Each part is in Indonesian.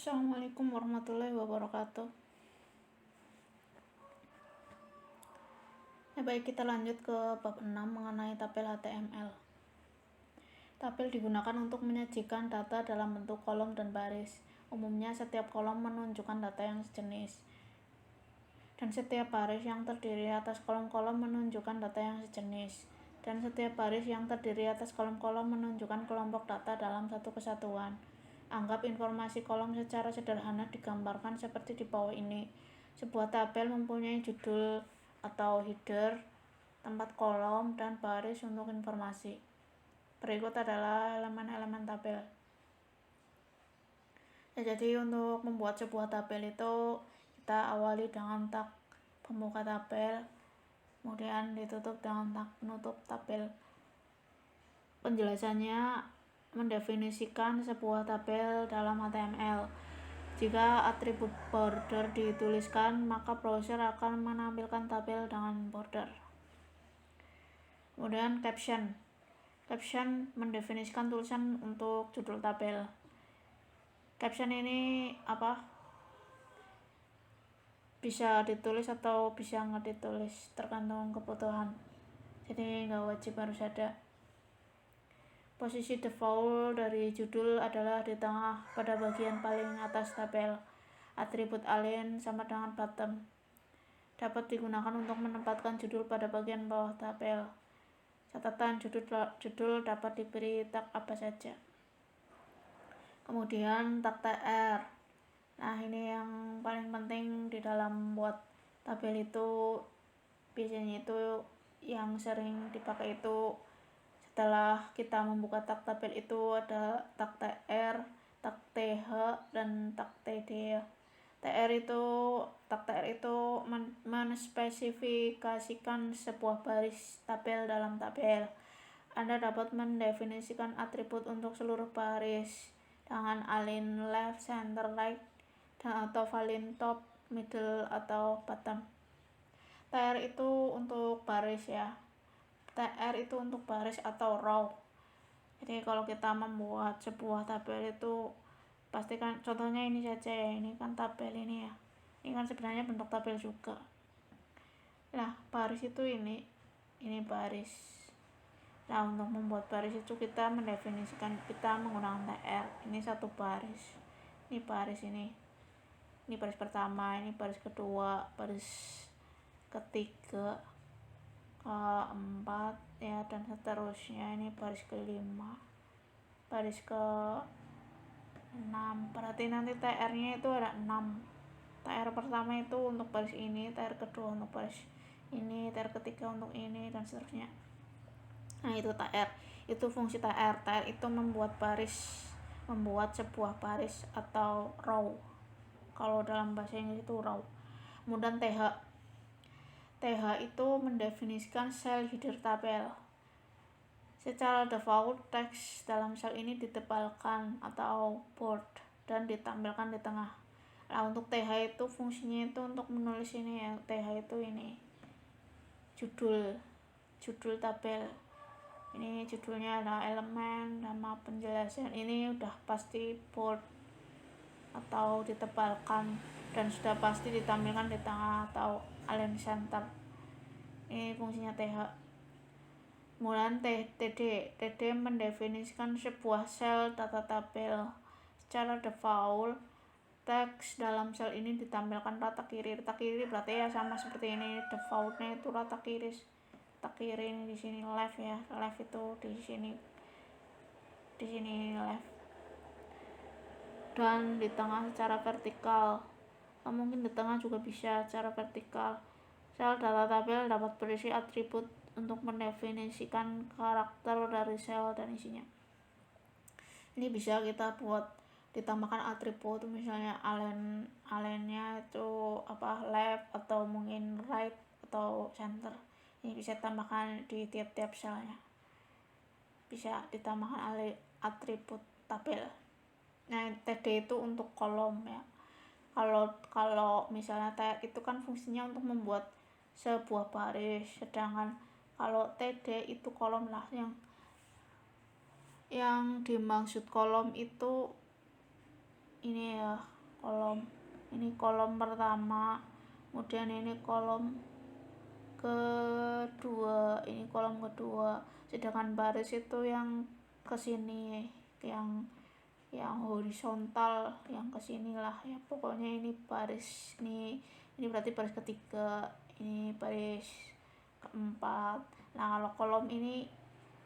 Assalamualaikum warahmatullahi wabarakatuh. Baik, kita lanjut ke bab 6 mengenai tabel HTML. Tabel digunakan untuk menyajikan data dalam bentuk kolom dan baris. Umumnya setiap kolom menunjukkan data yang sejenis, dan setiap baris yang terdiri atas kolom-kolom menunjukkan data yang sejenis, dan setiap baris yang terdiri atas kolom-kolom menunjukkan kelompok data dalam satu kesatuan. Anggap informasi kolom secara sederhana digambarkan seperti di bawah ini. Sebuah tabel mempunyai judul atau header, tempat kolom, dan baris untuk informasi. Berikut adalah elemen-elemen tabel. Jadi untuk membuat sebuah tabel itu kita awali dengan tag pembuka tabel, kemudian ditutup dengan tag penutup tabel. Penjelasannya mendefinisikan sebuah tabel dalam HTML. Jika atribut border dituliskan, maka browser akan menampilkan tabel dengan border. Kemudian caption. Caption mendefinisikan tulisan untuk judul tabel. Caption ini bisa ditulis atau bisa nggak ditulis, tergantung kebutuhan. Jadi nggak wajib harus ada. Posisi default dari judul adalah di tengah pada bagian paling atas tabel. Atribut align sama dengan bottom. Dapat digunakan untuk menempatkan judul pada bagian bawah tabel. Catatan judul dapat diberi tag apa saja. Kemudian tag tr. Nah, ini yang paling penting di dalam buat tabel itu. Biasanya itu yang sering dipakai itu setelah kita membuka tag tabel itu ada tag tr, tag th, dan tag td. Tag tr itu menspesifikasikan sebuah baris tabel dalam tabel. Anda dapat mendefinisikan atribut untuk seluruh baris dengan align left, center, right, dan atau align top, middle, atau bottom. Tr itu untuk baris ya. Tr itu untuk baris atau row. Jadi kalau kita membuat sebuah tabel itu pastikan, contohnya ini saja ya, ini kan tabel ini ya, ini kan sebenarnya bentuk tabel juga. Nah, baris itu ini baris. Nah, untuk membuat baris itu kita mendefinisikan, kita menggunakan tr. Ini satu baris, ini baris ini baris pertama, ini baris kedua, baris ketiga, keempat ya, dan seterusnya. Ini baris kelima, baris ke-6. Berarti nanti tr nya itu ada 6. Tr pertama itu untuk baris ini, tr kedua untuk baris ini, tr ketiga untuk ini, dan seterusnya. Nah, itu tr. Itu fungsi tr. Tr itu membuat sebuah baris atau row. Kalau dalam bahasa Inggris itu row. Kemudian th. Th itu mendefinisikan sel header tabel. Secara default, teks dalam sel ini ditebalkan atau bold dan ditampilkan di tengah. Nah, untuk th itu fungsinya itu untuk menulis ini ya. Th itu ini judul tabel. Ini judulnya ada elemen, nama, penjelasan. Ini udah pasti bold atau ditebalkan dan sudah pasti ditampilkan di tengah atau align center. Ini fungsinya th. Kemudian td mendefinisikan sebuah sel data tabel. Secara default, teks dalam sel ini ditampilkan rata kiri. Rata kiri berarti ya sama seperti ini, defaultnya itu rata kiri. Rata kiri ini di sini left ya. Left itu di sini left. Dan di tengah secara vertikal. Mungkin di tengah juga bisa secara vertikal. Sel data tabel dapat berisi atribut untuk mendefinisikan karakter dari sel dan isinya. Ini bisa kita buat ditambahkan atribut, misalnya align-nya itu left atau mungkin right atau center. Ini bisa tambahkan di tiap-tiap selnya. Bisa ditambahkan atribut tabel. Nah, td itu untuk kolom ya. Kalau misalnya tag itu kan fungsinya untuk membuat sebuah baris, sedangkan kalau td itu kolom lah. Yang dimaksud kolom itu ini ya, ini kolom pertama, kemudian ini kolom kedua, ini kolom kedua, sedangkan baris itu yang kesini, yang horizontal yang kesini lah ya, pokoknya ini baris, ini berarti baris ketiga, ini baris keempat. Nah kalau kolom ini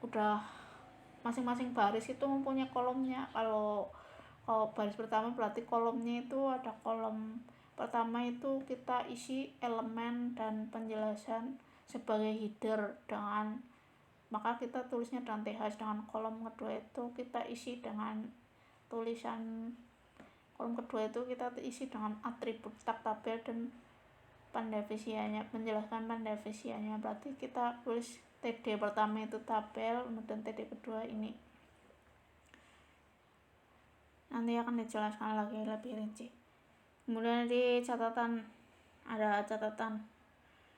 udah masing-masing baris itu mempunyai kolomnya. Kalau baris pertama berarti kolomnya itu ada kolom pertama itu kita isi elemen dan penjelasan sebagai header dengan, maka kita tulisnya dengan TH. Dengan kolom kedua itu kita isi dengan tulisan, kolom kedua itu kita isi dengan atribut tag tabel dan pendefiniannya, menjelaskan pendefiniannya. Berarti kita tulis TD pertama itu tabel, kemudian TD kedua ini. Nanti akan dijelaskan lagi lebih rinci. Kemudian di catatan, ada catatan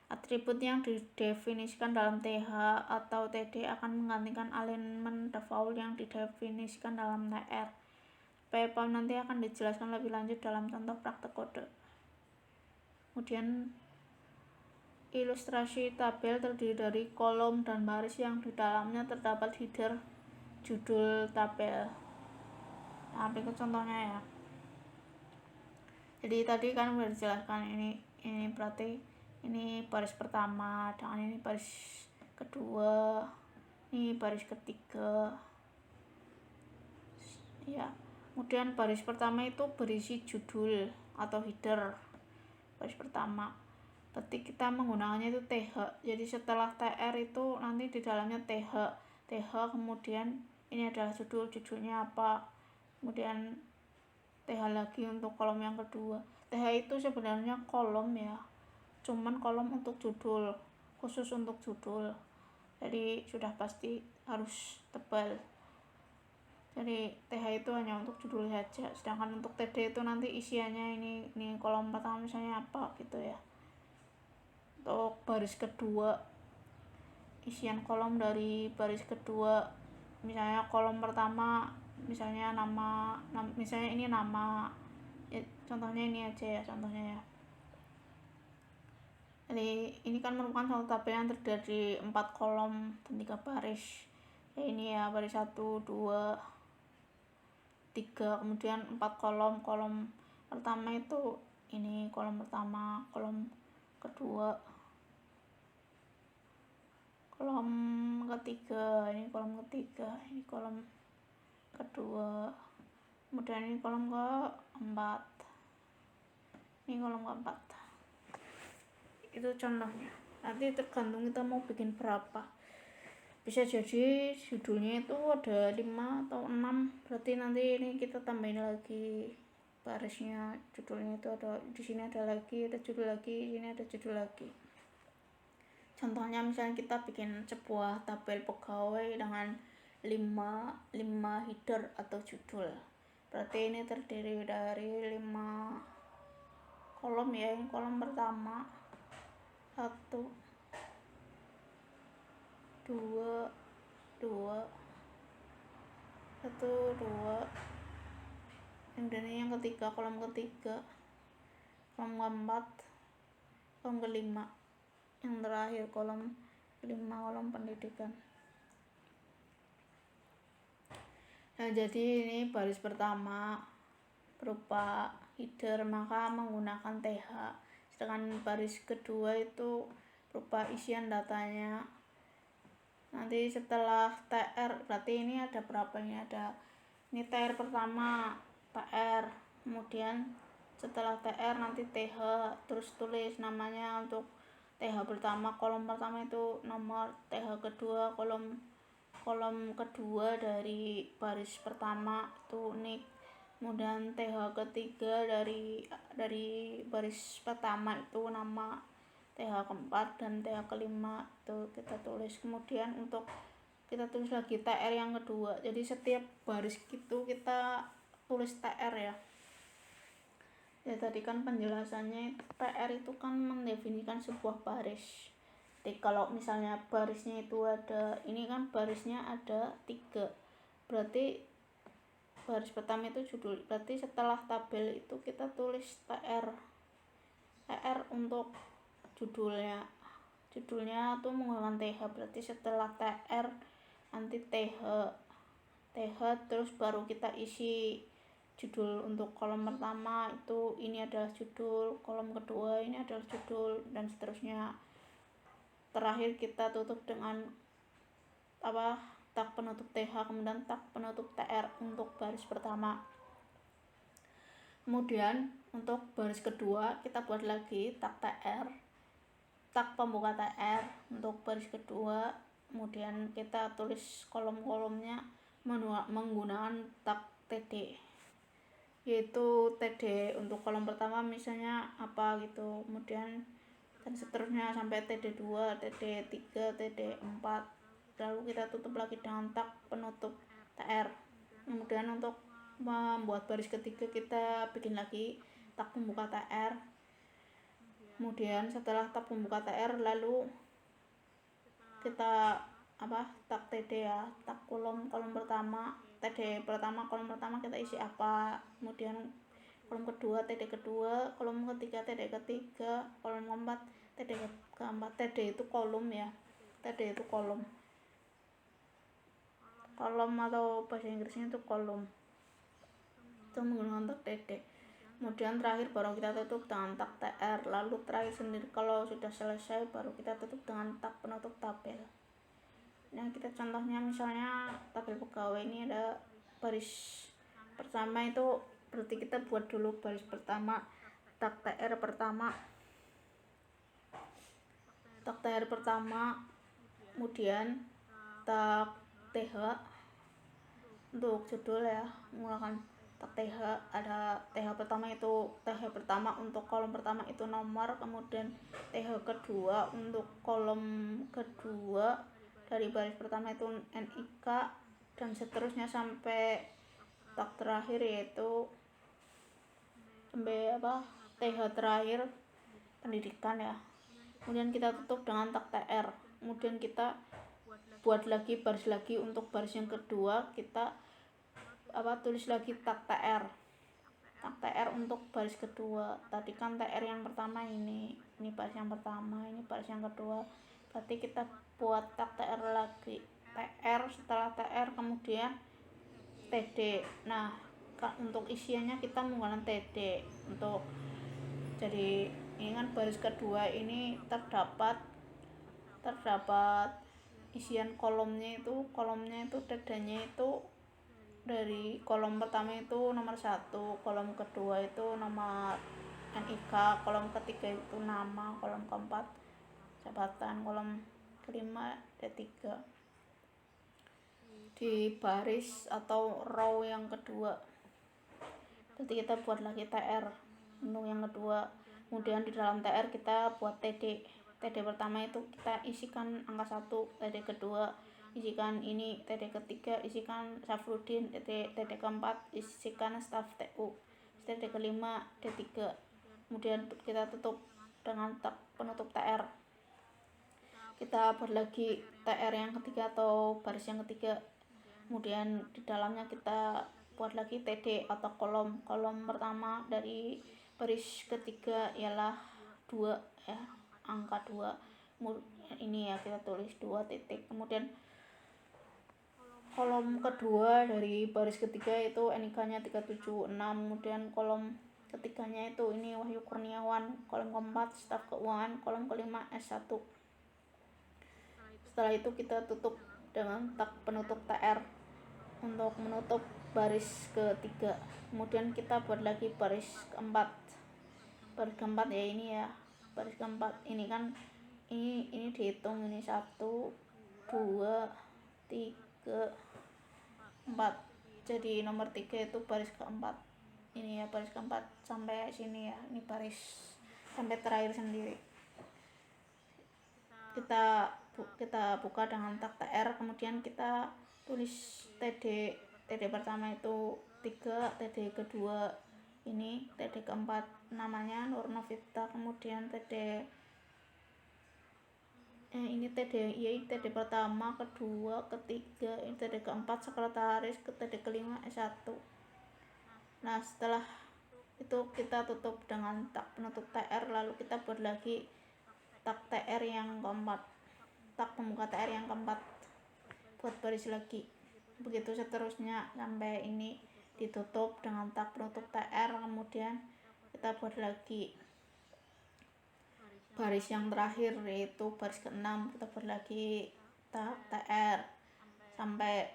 atribut yang didefinisikan dalam TH atau TD akan menggantikan alignment default yang didefinisikan dalam TR. Supaya paham nanti akan dijelaskan lebih lanjut dalam contoh praktek kode. Kemudian ilustrasi tabel terdiri dari kolom dan baris yang di dalamnya terdapat header judul tabel. Nah, berikut contohnya ya. Jadi tadi kan sudah dijelaskan, ini berarti ini baris pertama, dengan ini baris kedua, ini baris ketiga. Ya. Kemudian baris pertama itu berisi judul atau header. Baris pertama. Berarti kita menggunakannya itu TH. Jadi setelah TR itu nanti di dalamnya TH. Kemudian ini adalah judulnya apa. Kemudian TH lagi untuk kolom yang kedua. TH itu sebenarnya kolom ya. Cuman kolom untuk judul, khusus untuk judul. Jadi sudah pasti harus tebal. Jadi TH itu hanya untuk judul saja, sedangkan untuk TD itu nanti isiannya ini kolom pertama misalnya apa gitu ya. Untuk baris kedua, isian kolom dari baris kedua, misalnya kolom pertama misalnya nama misalnya ini nama ya, contohnya ini aja ya contohnya ya. Jadi ini kan merupakan satu tabel yang terdiri dari 4 kolom dan 3 baris ya, ini ya baris 1, 2, 3, kemudian 4 kolom pertama itu ini kolom pertama, kolom kedua, kolom ketiga, ini kolom ketiga, ini kolom kedua, kemudian ini kolom keempat, ini kolom keempat. Itu contohnya. Nanti tergantung kita mau bikin berapa. Bisa jadi judulnya itu ada 5 atau 6, berarti nanti ini kita tambahin lagi barisnya, judulnya itu ada di sini, ada judul lagi, di sini ada judul lagi. Contohnya misalnya kita bikin sebuah tabel pegawai dengan 5 header atau judul. Berarti ini terdiri dari 5 kolom ya. Yang kolom pertama 1, 2, 1, 2, dan ini yang ketiga, kolom ketiga, kolom keempat, kolom kelima, yang terakhir kolom kelima, kolom pendidikan. Nah jadi ini baris pertama berupa header, maka menggunakan TH, sedangkan baris kedua itu berupa isian datanya. Nanti setelah TR berarti ini ada berapa, ini TR pertama, TR, kemudian setelah TR nanti TH, terus tulis namanya. Untuk TH pertama, kolom pertama itu nomor, TH kedua kolom kedua dari baris pertama itu nick, kemudian TH ketiga dari baris pertama itu nama, TH keempat dan TH kelima itu kita tulis. Kemudian untuk kita tulis lagi TR yang kedua, jadi setiap baris gitu kita tulis TR ya. Ya tadi kan penjelasannya TR itu kan mendefinisikan sebuah baris. Jadi kalau misalnya barisnya itu ada, ini kan barisnya ada 3, berarti baris pertama itu judul, berarti setelah tabel itu kita tulis TR untuk judulnya tuh menggunakan TH, berarti setelah TR nanti TH terus baru kita isi judul. Untuk kolom pertama itu ini adalah judul, kolom kedua ini adalah judul, dan seterusnya. Terakhir kita tutup dengan tag penutup TH, kemudian tag penutup TR untuk baris pertama. Kemudian untuk baris kedua kita buat lagi tag TR, tag pembuka TR untuk baris kedua, kemudian kita tulis kolom-kolomnya menggunakan tag TD, yaitu TD untuk kolom pertama misalnya apa gitu, kemudian dan seterusnya sampai TD2, TD3, TD4, lalu kita tutup lagi dengan tag penutup TR. Kemudian untuk membuat baris ketiga kita bikin lagi tag pembuka TR, kemudian setelah tag pembuka TR lalu kita tag TD ya, tag kolom pertama, TD pertama, kolom pertama kita isi apa, kemudian kolom kedua TD kedua, kolom ketiga TD ketiga, kolom keempat TD keempat. TD itu kolom ya, TD itu kolom atau bahasa Inggrisnya itu kolom, itu menggunakan tag TD. Kemudian terakhir baru kita tutup dengan tag TR, lalu terakhir sendiri kalau sudah selesai baru kita tutup dengan tag penutup tabel. Nah, kita contohnya misalnya tabel pegawai ini ada baris pertama, itu berarti kita buat dulu baris pertama tag TR pertama, kemudian tag TH untuk judul ya, menggunakan tag TH. Ada TH pertama untuk kolom pertama itu nomor, kemudian TH kedua untuk kolom kedua dari baris pertama itu NIK, dan seterusnya sampai tag terakhir yaitu sampai TH terakhir pendidikan ya. Kemudian kita tutup dengan tag TR, kemudian kita buat lagi baris lagi. Untuk baris yang kedua kita tulis lagi tag TR untuk baris kedua. Tadi kan TR yang pertama, ini baris yang pertama, ini baris yang kedua, berarti kita buat tag TR lagi, TR, setelah TR kemudian TD. Nah, untuk isiannya kita menggunakan TD untuk, jadi ini kan baris kedua ini terdapat isian kolomnya itu TD-nya itu dari kolom pertama itu nomor 1, kolom kedua itu nomor NIK, kolom ketiga itu nama, kolom keempat jabatan, kolom kelima D3. Di baris atau row yang kedua berarti kita buat lagi TR untuk yang kedua. Kemudian di dalam TR kita buat TD pertama itu kita isikan angka 1, TD kedua isikan ini, TD ketiga isikan Safrudin, TD keempat isikan staf TU, TD kelima D3. Kemudian kita tutup dengan tag penutup TR. Kita buat lagi TR yang ketiga atau baris yang ketiga, kemudian di dalamnya kita buat lagi TD atau kolom pertama dari baris ketiga ialah 2 ya, angka 2 ini ya, kita tulis 2 titik. Kemudian kolom kedua dari baris ketiga itu NIK-nya 376, kemudian kolom ketiganya itu ini Wahyu Kurniawan, kolom keempat staf keuangan, kolom kelima S1. Setelah itu kita tutup dengan tag penutup TR untuk menutup baris ketiga. Kemudian kita buat lagi baris keempat ya, ini ya baris keempat, ini kan ini dihitung, ini 1 2 3 4, jadi nomor 3 itu baris keempat, ini ya baris keempat sampai sini ya, ini baris sampai terakhir sendiri. Kita buka dengan tag TR, kemudian kita tulis TD pertama itu 3, TD kedua ini, TD keempat namanya Nur Novita, kemudian ini TD pertama, kedua, ketiga, ini TD keempat sekretaris, TD kelima S1. Nah, setelah itu kita tutup dengan tak penutup TR, lalu kita buat lagi tak TR yang keempat, tak pembuka TR yang keempat, buat baris lagi. Begitu seterusnya sampai ini ditutup dengan tak penutup TR, kemudian kita buat lagi baris yang terakhir yaitu baris ke-6, kita buat lagi tak TR sampai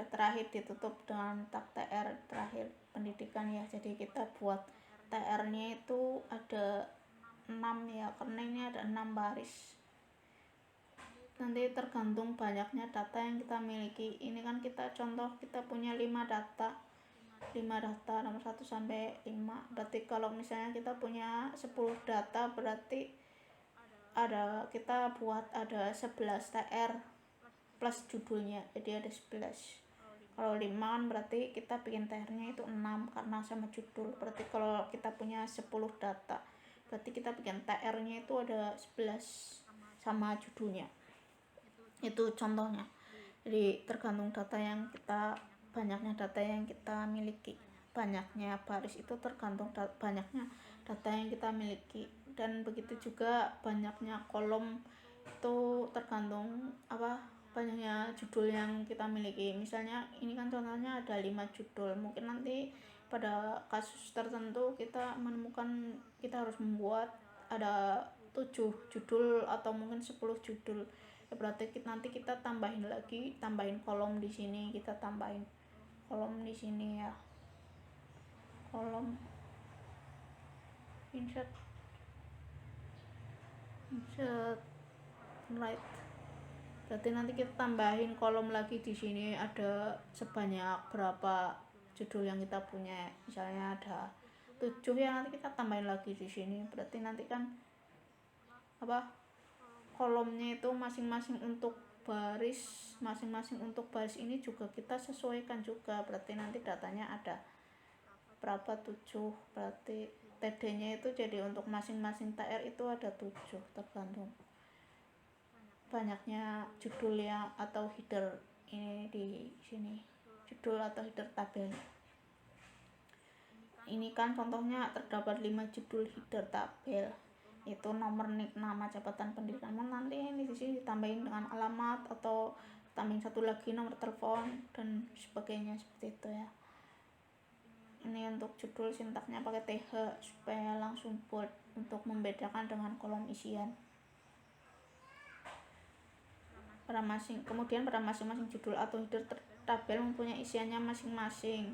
terakhir ditutup dengan tak TR terakhir pendidikan ya. Jadi kita buat TR nya itu ada 6 ya, karena ini ada 6 baris. Nanti tergantung banyaknya data yang kita miliki. Ini kan kita contoh kita punya 5 data nomor 1 sampai 5. Berarti kalau misalnya kita punya 10 data, berarti kita buat ada 11 TR plus judulnya, jadi ada 11. Kalau 5 kan berarti kita bikin TR-nya itu 6 karena sama judul. Berarti kalau kita punya 10 data, berarti kita bikin TR-nya itu ada 11 sama judulnya. Itu contohnya. Jadi tergantung banyaknya data yang kita miliki. Banyaknya baris itu tergantung banyaknya data yang kita miliki. Dan begitu juga banyaknya kolom itu tergantung banyaknya judul yang kita miliki. Misalnya ini kan contohnya ada 5 judul, mungkin nanti pada kasus tertentu kita menemukan kita harus membuat ada 7 judul atau mungkin 10 judul ya, berarti nanti kita tambahin kolom di sini, kita tambahin kolom di sini ya, kolom insert right. Berarti nanti kita tambahin kolom lagi di sini, ada sebanyak berapa judul yang kita punya. Misalnya ada 7 ya, nanti kita tambahin lagi di sini. Berarti nanti kan kolomnya itu masing-masing untuk baris ini juga kita sesuaikan juga. Berarti nanti datanya ada berapa 7, berarti TD-nya itu jadi untuk masing-masing TR itu ada 7, tergantung banyaknya judul yang atau header ini di sini, judul atau header tabel. Ini kan contohnya terdapat 5 judul header tabel, itu nomor NIK, nama jabatan pendidikanmu. Nanti ini di sini ditambahin dengan alamat atau tambahin satu lagi nomor telepon dan sebagainya, seperti itu ya. Ini untuk judul sintaknya pakai TH supaya langsung bold untuk membedakan dengan kolom isian. Kemudian pada masing-masing judul atau header tabel mempunyai isiannya masing-masing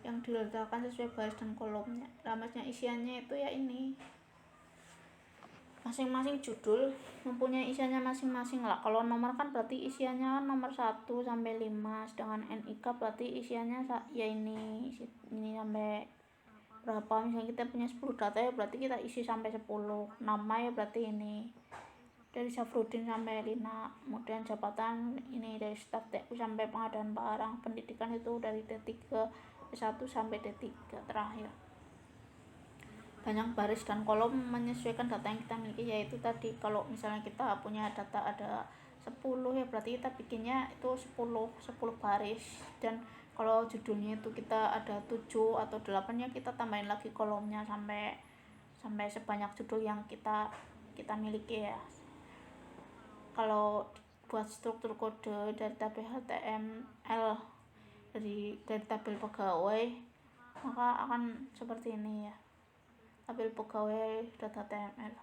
yang diletakkan sesuai baris dan kolomnya. Maksudnya isiannya itu ya ini, masing-masing judul mempunyai isiannya masing-masing lah. Kalau nomor kan berarti isiannya nomor 1 sampai 5, sedangkan NIK berarti isiannya ya ini sampai berapa. Misalnya kita punya 10 data ya, berarti kita isi sampai 10. Nama ya berarti ini dari Syafruddin sampai Lina. Kemudian jabatan ini dari staf TU sampai pengadaan barang. Pendidikan itu dari D3 D1 sampai D3 terakhir. Banyak baris dan kolom menyesuaikan data yang kita miliki, yaitu tadi kalau misalnya kita punya data ada 10 ya, berarti kita bikinnya itu 10 baris. Dan kalau judulnya itu kita ada 7 atau 8 ya, kita tambahin lagi kolomnya sampai sebanyak judul yang kita miliki ya. Kalau buat struktur kode dari tabel HTML dari tabel pegawai, maka akan seperti ini ya, tabel pegawai .html.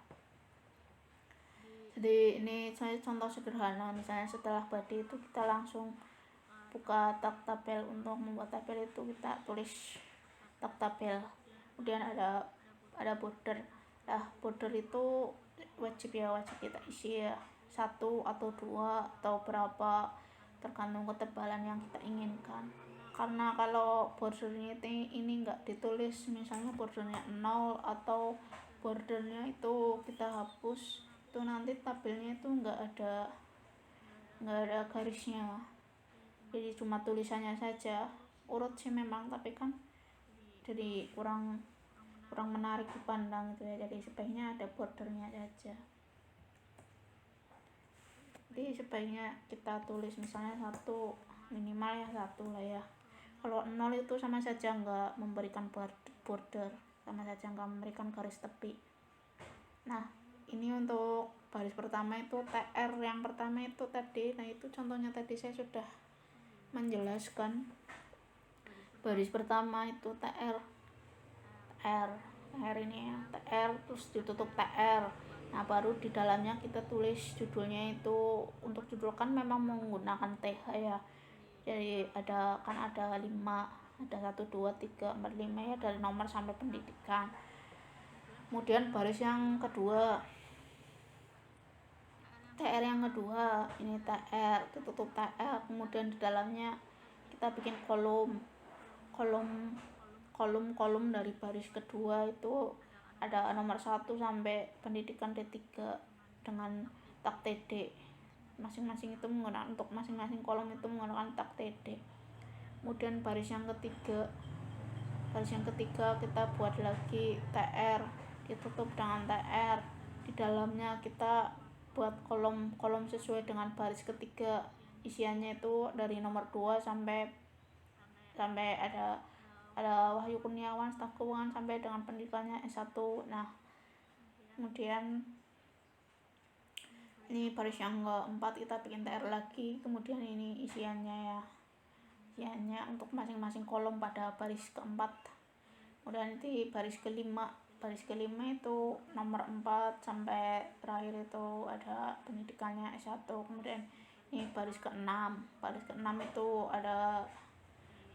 Jadi ini saya contoh sederhana. Misalnya setelah body itu kita langsung buka tag tabel. Untuk membuat tabel itu kita tulis tag tabel, kemudian ada border. Nah, border itu wajib kita isi ya, 1 atau 2 atau berapa, tergantung ketebalan yang kita inginkan. Karena kalau bordernya ini enggak ditulis, misalnya bordernya 0 atau bordernya itu kita hapus, itu nanti tabelnya itu enggak ada garisnya, jadi cuma tulisannya saja. Urut sih memang, tapi kan jadi kurang menarik dipandang gitu ya. Jadi sebaiknya ada bordernya saja. Jadi sebaiknya kita tulis misalnya 1, minimal ya 1 lah ya. Kalau 0 itu sama saja nggak memberikan border, sama saja nggak memberikan garis tepi. Nah, ini untuk baris pertama itu TR yang pertama itu tadi. Nah, itu contohnya tadi saya sudah menjelaskan. Baris pertama itu TR ini ya, TR terus ditutup TR. Nah, baru di dalamnya kita tulis judulnya itu. Untuk judul kan memang menggunakan TH ya, jadi ada 5, ada 1, 2, 3, 4, 5 ya, dari nomor sampai pendidikan. Kemudian baris yang kedua, TR yang kedua, ini TR tutup TR, kemudian di dalamnya kita bikin kolom dari baris kedua itu ada nomor 1 sampai pendidikan D3 dengan tag TD. Masing-masing itu menggunakan, untuk masing-masing kolom itu menggunakan tag TD. Kemudian baris yang ketiga kita buat lagi TR ditutup dengan TR. Di dalamnya kita buat kolom sesuai dengan baris ketiga. Isiannya itu dari nomor 2 sampai ada Wahyu Kurniawan, staf keuangan, sampai dengan pendidikannya S1. Nah, kemudian ini baris yang keempat kita bikin TR lagi. Kemudian ini isiannya untuk masing-masing kolom pada baris keempat. Kemudian di baris kelima itu nomor 4 sampai terakhir itu ada pendidikannya S1. Kemudian ini baris ke-6 itu ada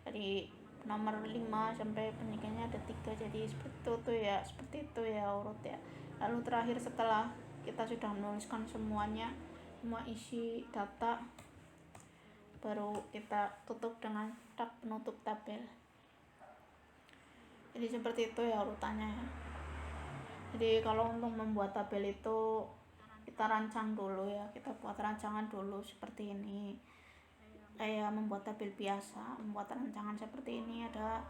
dari nomor 5 sampai pendidikannya ada 3. Jadi seperti itu ya urut ya. Lalu terakhir setelah kita sudah menuliskan semua isi data, baru kita tutup dengan tag penutup tabel. Jadi seperti itu ya urutannya ya. Jadi kalau untuk membuat tabel itu kita rancang dulu ya, kita buat rancangan dulu seperti ini. Kayak membuat tabel biasa, membuat rancangan seperti ini, ada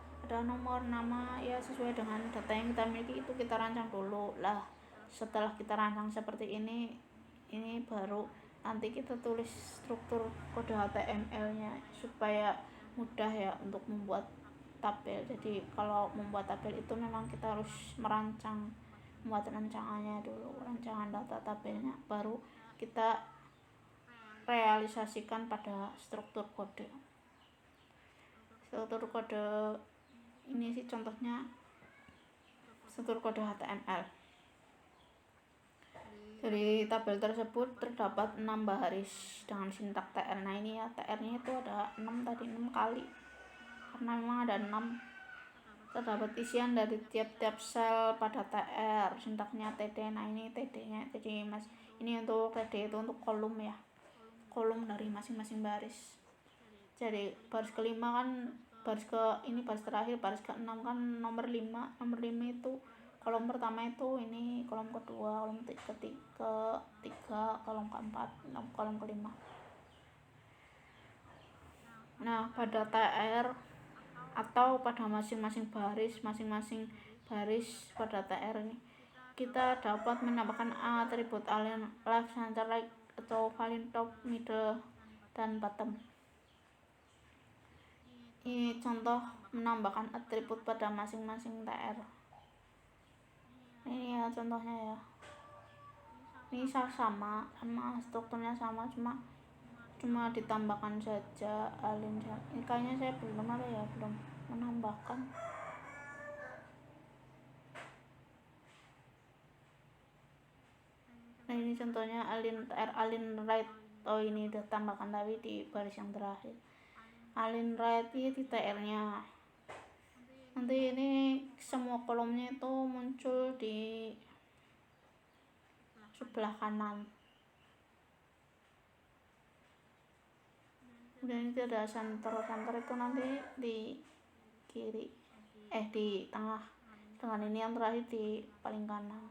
nomor, nama ya, sesuai dengan data yang kita miliki itu kita rancang dulu lah. Setelah kita rancang seperti ini baru nanti kita tulis struktur kode HTML-nya supaya mudah ya untuk membuat tabel. Jadi kalau membuat tabel itu memang kita harus membuat rancangannya dulu, rancangan data tabelnya, baru kita realisasikan pada struktur kode ini sih contohnya struktur kode HTML. Dari tabel tersebut terdapat 6 baris dengan sintak TR. Nah, ini ya, TR-nya itu ada 6 kali karena memang ada 6. Terdapat isian dari tiap-tiap sel pada TR, sintaknya TD. Nah, ini TD-nya. Jadi ini untuk TD itu untuk kolom ya, kolom dari masing-masing baris. Jadi baris kelima kan baris terakhir, baris ke-6 kan nomor 5 itu kolom pertama itu ini, kolom kedua, kolom ketiga, kolom keempat, kolom kelima. Nah, pada TR atau pada masing-masing baris pada TR ini kita dapat menambahkan atribut align left, center, right, atau align top, middle, dan bottom. Ini contoh menambahkan atribut pada masing-masing TR. Ini ya contohnya ya. Ini sama strukturnya sama, cuma ditambahkan saja align. Ini kayaknya saya belum menambahkan. Nah, ini contohnya align right. Oh, ini ditambahkan tapi di baris yang terakhir. Align right ini di TR-nya. Nanti ini semua kolomnya itu muncul di sebelah kanan. Kemudian ini ada center itu nanti di kiri, di tengah, dengan ini yang terakhir di paling kanan.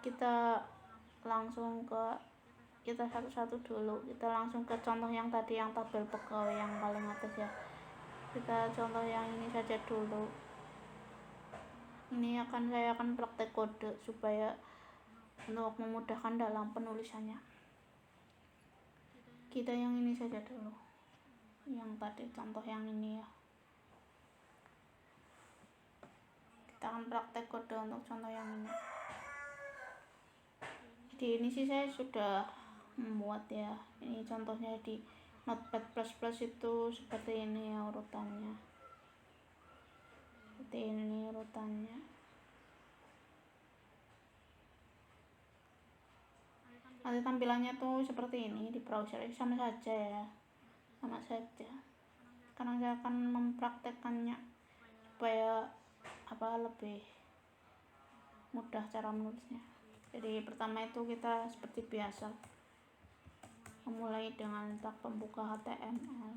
Kita satu-satu dulu, kita langsung ke contoh yang tadi, yang tabel pegawai yang paling atas ya. Kita contoh yang ini saja dulu. Ini saya akan praktek kode supaya untuk memudahkan dalam penulisannya. Kita yang ini saja dulu, yang tadi contoh yang ini ya. akan praktek kode untuk contoh yang ini. Jadi ini sih saya sudah membuat ya, ini contohnya di Notepad++ itu seperti ini ya urutannya, seperti ini urutannya. Nanti tampilannya tuh seperti ini di browser, sama saja ya, sama saja. Karena saya akan mempraktekkannya supaya lebih mudah cara menulisnya. Jadi pertama itu kita seperti biasa memulai dengan tag pembuka HTML,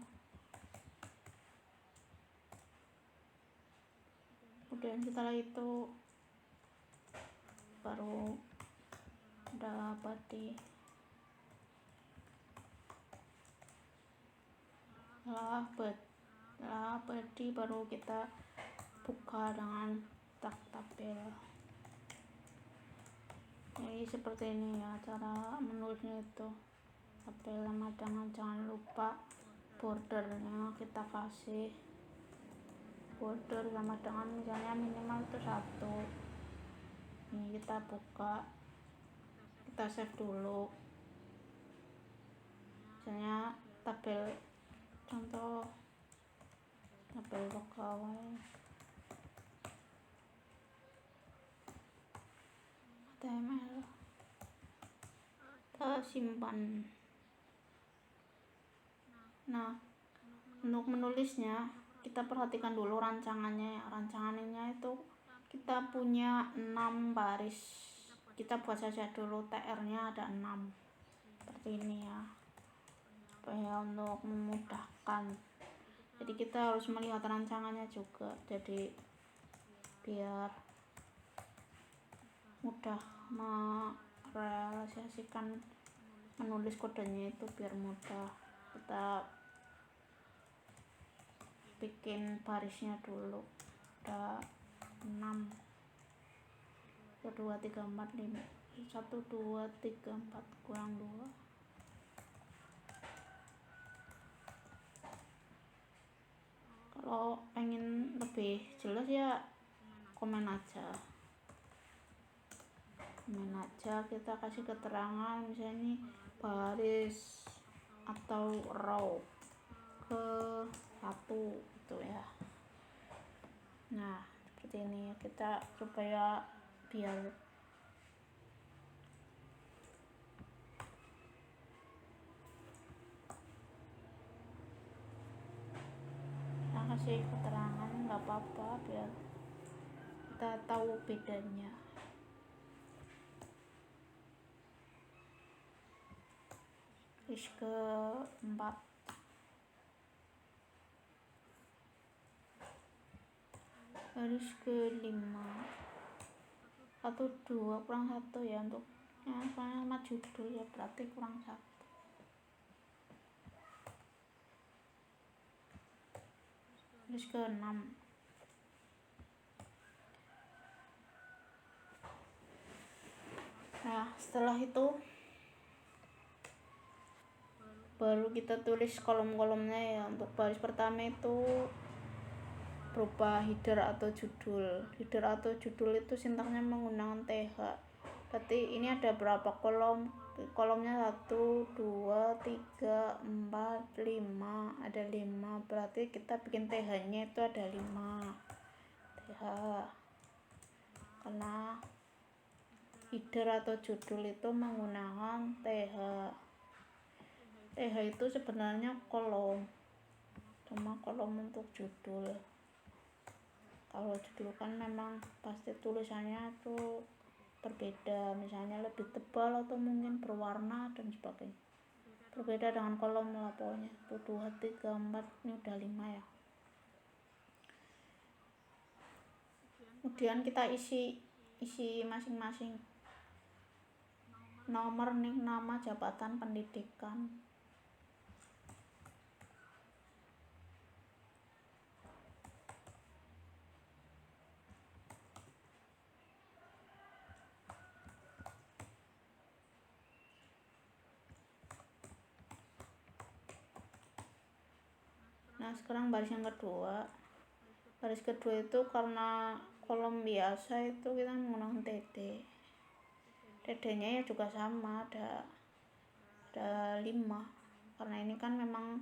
kemudian setelah itu baru ada body, setelah body baru kita buka dengan tag tabel. Jadi seperti ini ya cara menulisnya itu. Tabel sama jangan lupa bordernya kita kasih border sama dengan misalnya minimal itu 1. Ini kita buka, kita save dulu, misalnya tabel contoh tabel pegawai HTML, kita simpan. Nah, untuk menulisnya kita perhatikan dulu rancangannya ya. Rancangannya itu kita punya 6 baris, kita buat saja dulu TR nya ada 6 seperti ini ya, supaya untuk memudahkan. Jadi kita harus melihat rancangannya juga, jadi biar mudah merealisasikan menulis kodenya itu biar mudah. Kita bikin barisnya dulu, ada 6 1 2 3 4 5 1 2 3 4 kurang 2. Kalau pengen lebih jelas ya komen aja, kita kasih keterangan misalnya ini baris atau row ke 1 gitu ya. Nah seperti ini kita supaya biar kita kasih keterangan nggak apa-apa, biar kita tahu bedanya. Baris ke-4, baris ke-5 atau 2 kurang 1 ya, untuk soalnya sama judul ya berarti kurang 1. Baris ke-6, nah setelah itu baru kita tulis kolom-kolomnya ya. Untuk baris pertama itu berupa header atau judul. Header atau judul itu sintaksnya menggunakan TH. Berarti ini ada berapa kolom? Kolomnya 1 2 3 4 5, ada 5, berarti kita bikin TH nya itu ada 5 TH, karena header atau judul itu menggunakan TH. TH itu sebenarnya kolom, cuma kolom untuk judul. Kalau judul kan memang pasti tulisannya tuh berbeda, misalnya lebih tebal atau mungkin berwarna dan sebagainya. Berbeda dengan kolom lah pokoknya. 1 2 3 4, ini udah 5 ya. Kemudian kita isi masing-masing nomor, nik, nama, jabatan, pendidikan. Nah sekarang baris yang kedua. Baris kedua itu karena kolom biasa itu kita menggunakan TD nya ya juga sama, ada 5, karena ini kan memang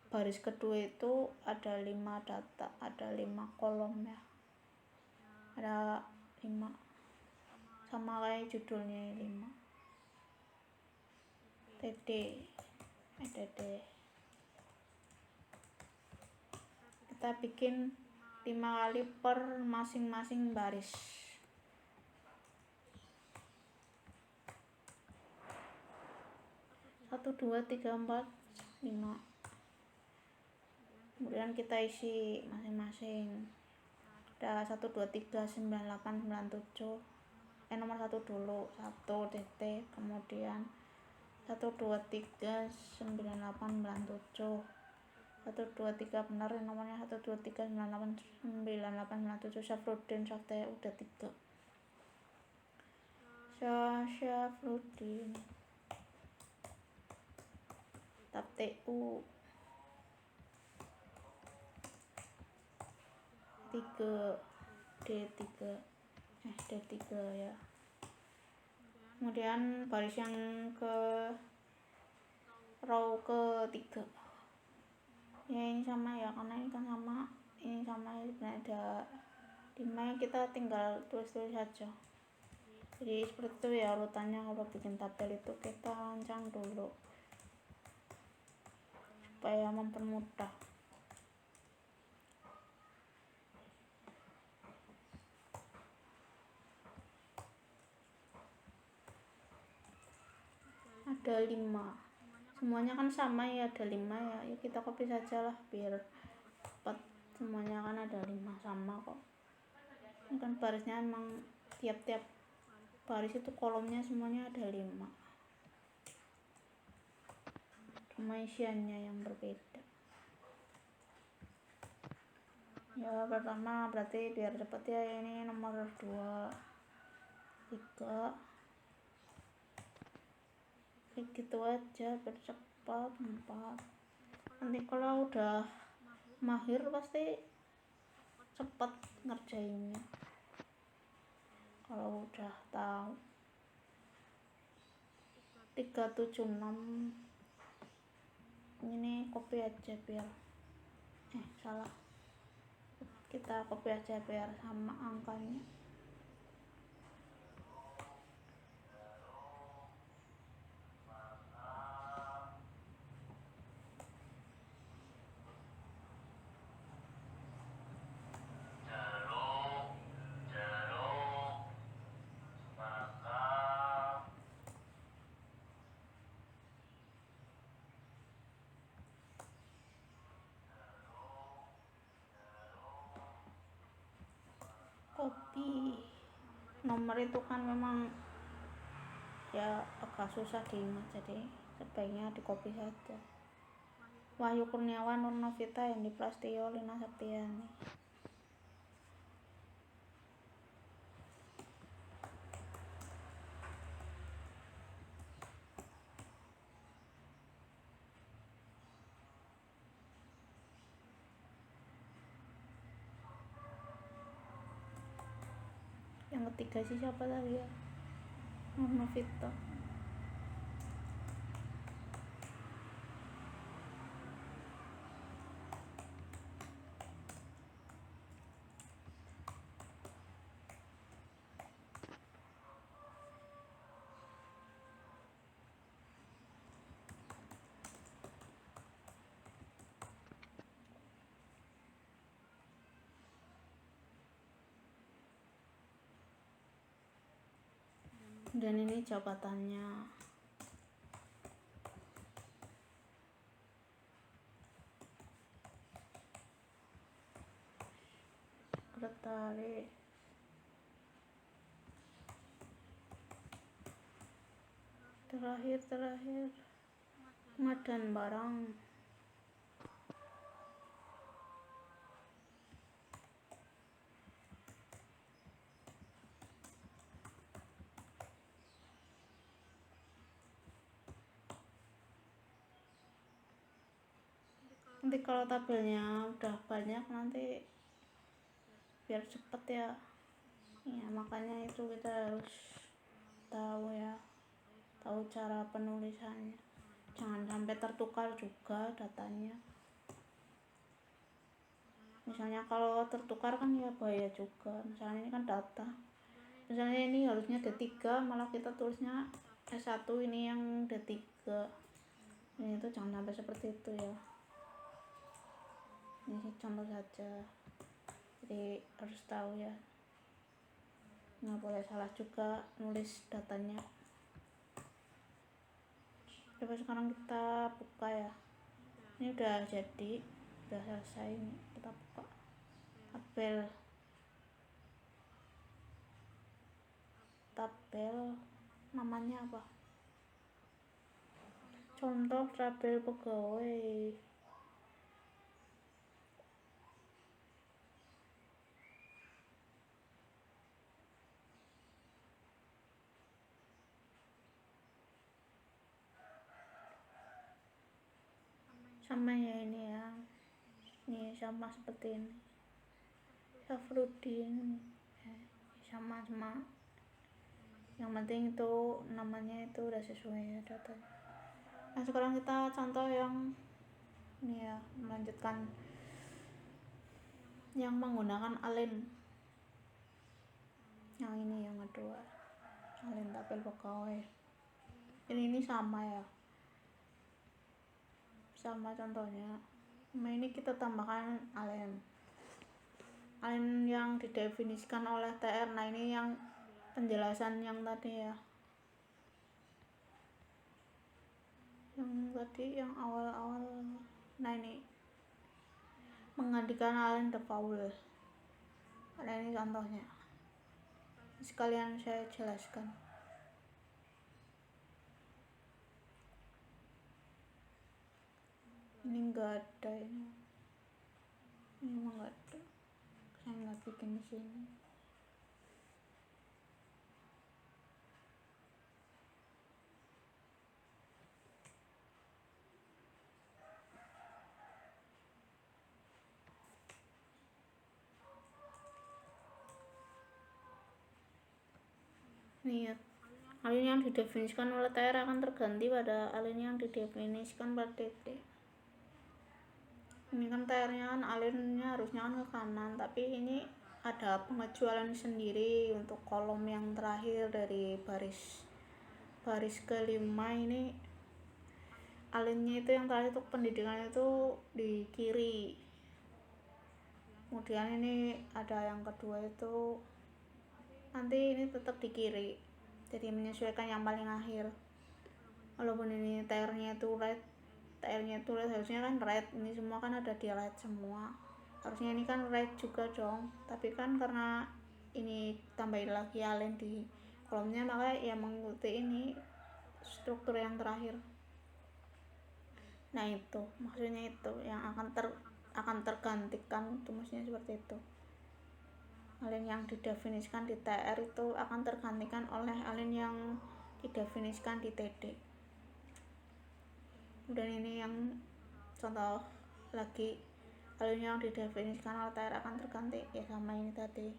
baris kedua itu ada 5 data, ada 5 kolom ya, ada 5 sama kayak judulnya 5 TD. Kita bikin 5 kali per masing-masing baris. Satu, 2, 3, 4, 5. Kemudian kita isi masing-masing. Ada 1, 2, 3, 9, 8, 9, 7. Nomor 1 dulu, 1 titik, kemudian 1, 2, 3, 9, 8, 9, 7. 1, 2, 3 benar nomornya, 1, 2, 3, 9, 8, 9, 8, 9, 7. Syafruddin, Syafte udah 3. Syafruddin. Tab TU 3, D3 ya. Kemudian baris yang ke row ke-3 ya, ini sama ya, karena ini kan sama, ini sama, sebenarnya ada 5, kita tinggal tulis saja. Jadi seperti itu ya urutannya. Kalau bikin tabel itu kita rancang dulu supaya mempermudah. Ada 5, semuanya kan sama ya, ada 5 ya, yuk kita copy saja lah biar cepat. Semuanya kan ada 5 sama kok. Ini kan barisnya emang tiap-tiap baris itu kolomnya semuanya ada 5, cuma isiannya yang berbeda ya. Pertama berarti biar cepet ya, ini nomor 2, 3, gitu aja biar cepat. 4, nanti kalau udah mahir pasti cepet ngerjainnya kalau udah tahu. 3, 7, 6 ini copy aja biar salah, kita copy aja biar sama angkanya. Copy nomor itu kan memang ya agak susah diingat, jadi sebaiknya di copy saja. Wahyu Kurniawan, Nur Novita, Hendy Prastio, Lina Septiani. Yang ketiga sih siapa tadi ya? Nur Novita. Dan ini jabatannya. Sekretaris. Terakhir pengadaan barang. Nanti kalau tabelnya udah banyak nanti biar cepet ya Ya makanya itu kita harus tahu ya, tahu cara penulisannya, jangan sampai tertukar juga datanya. Misalnya kalau tertukar kan ya bahaya juga, misalnya ini kan data, misalnya ini harusnya D3 malah kita tulisnya S1, ini yang D3, ini itu jangan sampai seperti itu ya. Ini contoh saja, jadi harus tahu ya, nggak boleh salah juga nulis datanya. Coba sekarang kita buka ya, ini udah jadi, udah selesai, ini kita buka tabel namanya apa, contoh tabel pegawai. Sama ya ini ya, ini sama seperti ini, Safrudin, sama yang penting itu namanya itu udah sesuai ya datanya. Nah sekarang kita contoh yang ini ya, melanjutkan yang menggunakan alin, yang ini yang kedua, alin tabel pegawai. Ini sama ya, sama contohnya. Nah ini kita tambahkan alin yang didefinisikan oleh TR. Nah ini yang penjelasan yang tadi ya, yang tadi yang awal-awal. Nah ini menggantikan alin the vowel. Nah ini contohnya, sekalian saya jelaskan. Ini enggak ada, ini enggak ada, saya nggak bikin di sini. Nih ya, alin yang didefinisikan oleh TR akan terganti pada alin yang didefinisikan pada DT. Ini kan TR-nya kan alinnya harusnya kan ke kanan, tapi ini ada pengecualian sendiri untuk kolom yang terakhir dari baris kelima. Ini alinnya itu yang terakhir untuk pendidikan itu di kiri, kemudian ini ada yang kedua itu nanti ini tetap di kiri, jadi menyesuaikan yang paling akhir. Walaupun ini TR-nya itu right, harusnya kan right, ini semua kan ada di right semua, harusnya ini kan right juga dong, tapi kan karena ini tambahin lagi alin di kolomnya, maka ya mengikuti ini struktur yang terakhir. Nah itu maksudnya, itu yang akan tergantikan, itu maksudnya seperti itu. Alin yang didefinisikan di TR itu akan tergantikan oleh alin yang didefinisikan di TD. Dan ini yang contoh lagi, alin yang didefinisikan oleh TR akan terganti ya sama ini tadi.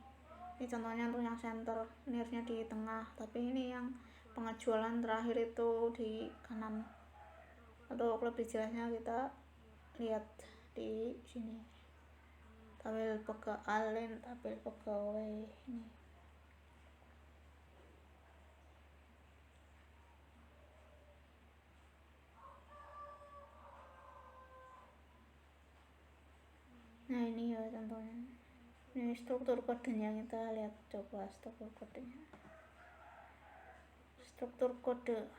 Ini contohnya untuk yang center, ini harusnya di tengah, tapi ini yang pengecualian terakhir itu di kanan. Untuk lebih jelasnya kita lihat di sini, tabel alin tabel pegawai ini. Nah ini ya contohnya, ini struktur kodenya, kita lihat coba struktur kodenya. Struktur kode,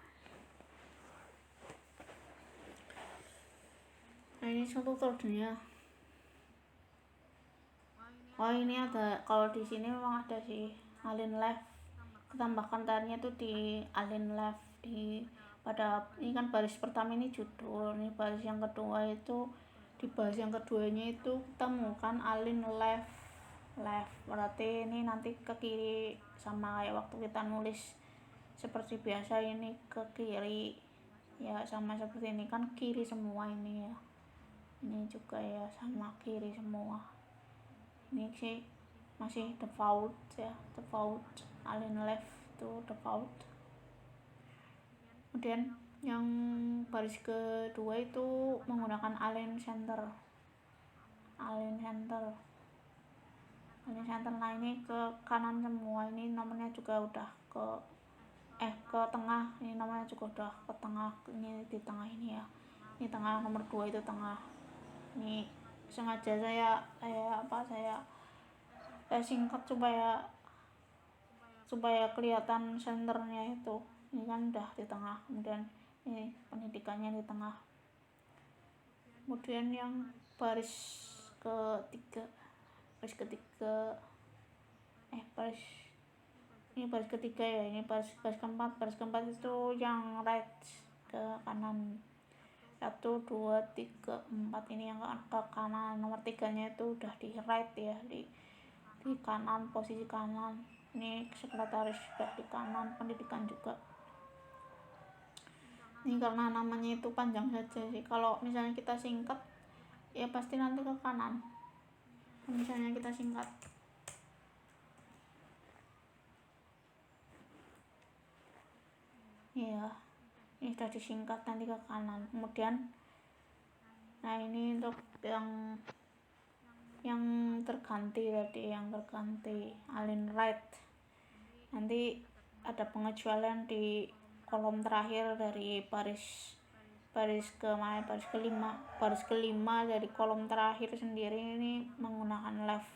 nah ini struktur kodenya. Oh ini ada, kalau di sini memang ada sih alin left, tambahkan tarnya itu di alin left, di pada ini kan baris pertama ini judul, ini baris yang kedua itu, di baris yang keduanya itu temukan alin left, berarti ini nanti ke kiri, sama kayak waktu kita nulis seperti biasa, ini ke kiri ya, sama seperti ini kan kiri semua ini ya, ini juga ya sama kiri semua. Ini sih masih default ya, default align left to default. Kemudian yang baris kedua itu menggunakan align center. Nah ini ke kanan semua, ini nomornya juga udah ke tengah, ini nomornya juga udah ke tengah, ini di tengah ini ya, ini tengah, nomor 2 itu tengah. Ini sengaja saya singkat supaya kelihatan senternya itu. Ini kan udah di tengah, kemudian ini pendidikannya di tengah. Kemudian yang baris ketiga ya, ini baris keempat itu yang right ke kanan, 1, 2, 3, 4 ini yang ke kanan. Nomor 3-nya itu udah di right ya, di kanan, posisi kanan. Ini sekretaris sudah di kanan, pendidikan juga. Ini karena namanya itu panjang saja sih, kalau misalnya kita singkat ya pasti nanti ke kanan. Misalnya kita singkat ya, ini sudah disingkat nanti ke kanan. Kemudian nah ini untuk yang terganti tadi, align right, nanti ada pengecualian di kolom terakhir dari baris kelima dari kolom terakhir sendiri. Ini menggunakan left,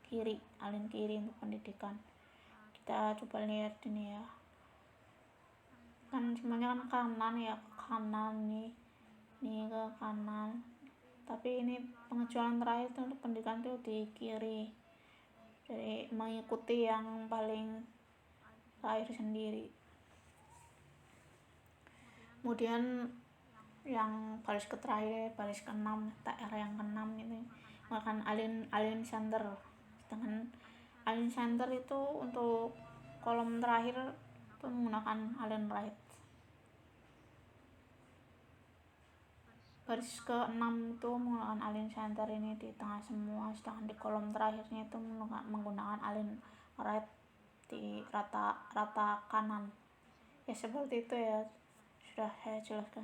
kiri, align kiri untuk pendidikan. Kita coba lihat ini ya, kan semuanya kan kanan ya, nih ke kanan, tapi ini pengecualian terakhir itu untuk pendidikan itu di kiri, jadi mengikuti yang paling terakhir sendiri. Kemudian yang baris terakhir, baris ke-6, TR yang ke-6 ini menggunakan align center. Sedangkan align center itu untuk kolom terakhir itu menggunakan align right. Baris ke-6 itu menggunakan align center, ini di tengah semua, sedangkan di kolom terakhirnya itu menggunakan align right di rata kanan. Ya seperti itu ya, sudah saya jelaskan.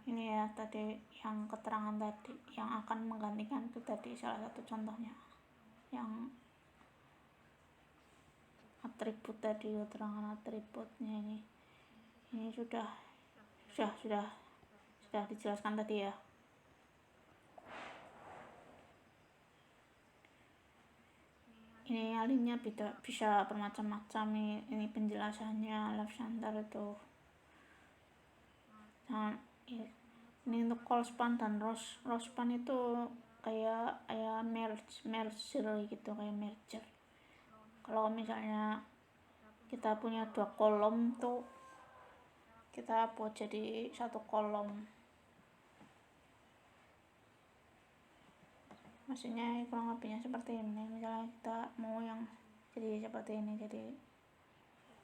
Ini ya tadi yang keterangan tadi yang akan menggantikan itu tadi salah satu contohnya, yang atribut tadi, keterangan atributnya ini sudah dijelaskan tadi ya. Ini alignnya bisa bermacam-macam, ini penjelasannya left center itu. Nah, ini untuk call span dan row span itu kayak merger gitu, kayak merger. Kalau misalnya kita punya 2 kolom tuh kita buat jadi 1 kolom, maksudnya kurang lebihnya seperti ini. Misalnya kita mau yang jadi seperti ini, jadi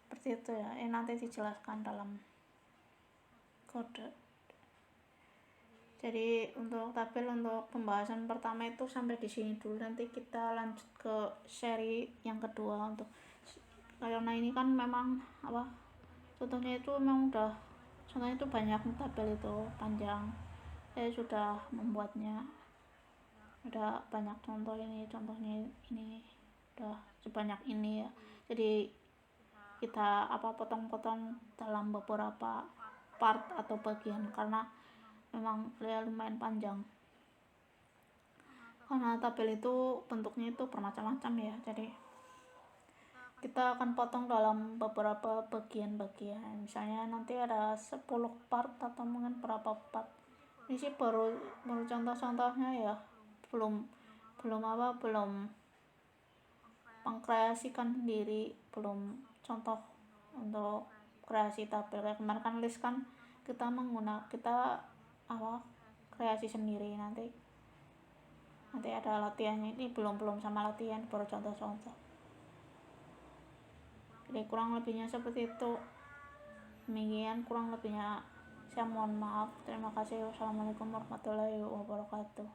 seperti itu ya, nanti dijelaskan dalam kode. Jadi untuk tabel, untuk pembahasan pertama itu sampai di sini dulu, nanti kita lanjut ke seri yang kedua. Untuk karena ini kan memang contohnya itu banyak, tabel itu panjang, saya sudah membuatnya udah banyak contohnya ini udah sebanyak ini ya, jadi kita potong-potong dalam beberapa part atau bagian, karena memang lumayan panjang, karena tabel itu bentuknya itu bermacam-macam ya, jadi kita akan potong dalam beberapa bagian-bagian. Misalnya nanti ada 10 part atau mungkin berapa part. Ini sih baru contoh-contohnya ya, belum mengkreasikan sendiri, belum contoh untuk kreasi tabel. Kayak kemarin kan list kan kita kreasi sendiri, nanti ada latihannya. Ini belum sama latihan, baru contoh-contoh. Jadi kurang lebihnya seperti itu. Demikian kurang lebihnya, saya mohon maaf. Terima kasih. Wassalamualaikum warahmatullahi wabarakatuh.